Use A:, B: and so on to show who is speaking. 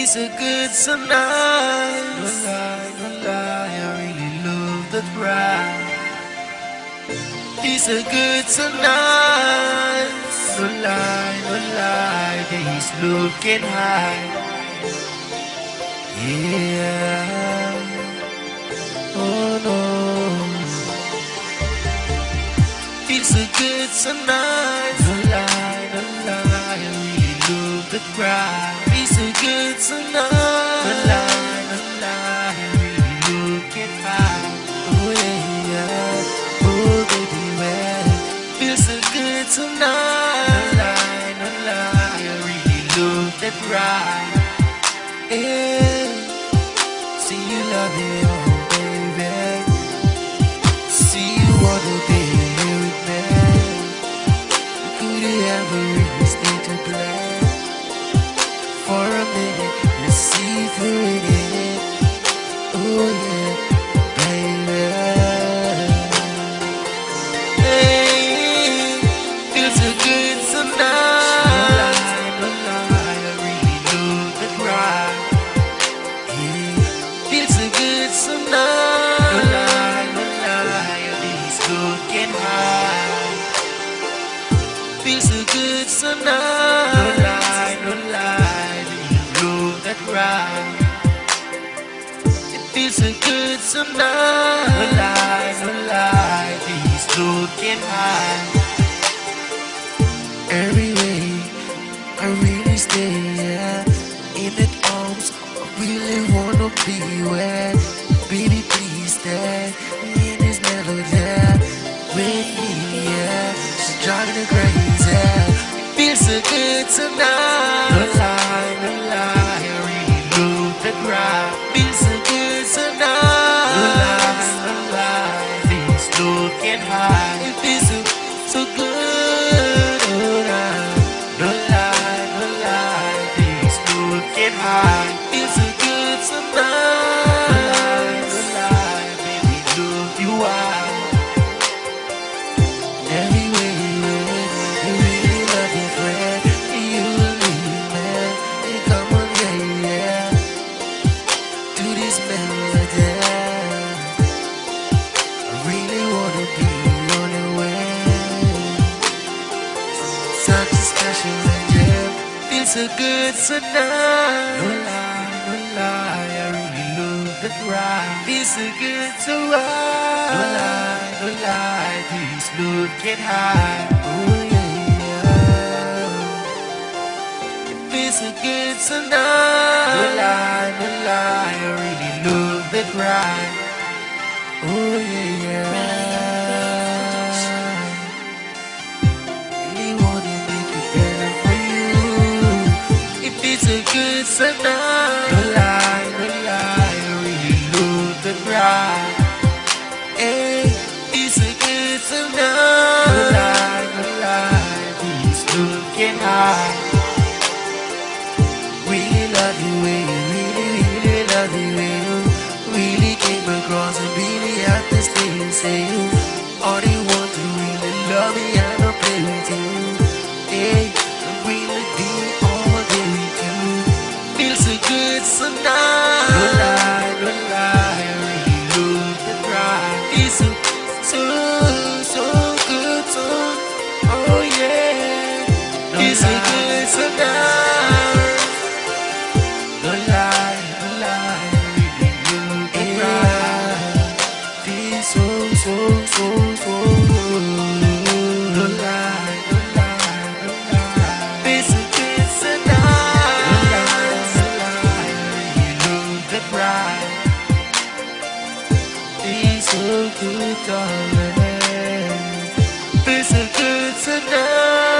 A: Feels so good tonight. No lie, no lie, I really love that ride. Feels so good tonight. No lie, no lie, he's looking high. Yeah. Oh no. Feels so good tonight. No lie, no lie, I really love that ride. Feels so good tonight. No lie, no lie, I really looking high. Oh yeah, yeah. Oh baby, well, feels so good tonight. No lie, no lie, I really love that ride. Yeah. See you love me, oh baby. See you all the day here with me. Could you ever really stay to play? For a minute, let's see through it. Oh yeah, baby. Hey, feels so good tonight. No lie, I really love the ride. Feels so good tonight. No lie, no lie, he's looking high. Feels so good tonight. No lie, no lie, you love that ride. It feels so good tonight. No lie, no lie, he's looking high. Every way, I really stay, yeah, in the arms. I really wanna be where, baby, please stay in this melody with me, yeah. She's driving me crazy. It feels so good tonight. No lie, no lie, I really love that ride. Feels so good tonight. No lie, no lie, things looking high. It feels so good. Oh, nah. No lie, no lie, things looking high. Feels so good tonight. No lie, baby, love you out. Every way you really love your friend. You leave, man. You come on, yeah, yeah. To this melody, I really wanna be on your way. Such a special angel. Feels so good tonight. No lie, no lie, I really love that ride. Feels so good to ride. No lie, no lie, he's looking high. Oh yeah, it feels so good tonight. No lie, no lie, I really love that ride. Oh yeah, really wanna make it better for you. It feels so good tonight. No lie, no lie, I really love that ride. Hey, it's so good tonight. No lie, no lie, he's looking high. Really love the way you, really love the way you really came across and really have to stay and say you. All they want to really love me and not play with you. Hey, I really be all day with you. Feels so good tonight. No lie, no lie, I really love the ride. It's so good tonight. Oh yeah, it's so good tonight. No lie, no lie, I really love the ride. Feels so good. No lie, no lie, no lie. Feels so good tonight. No lie, no lie, I really love the ride. Feels so good, darling. Feels so good tonight.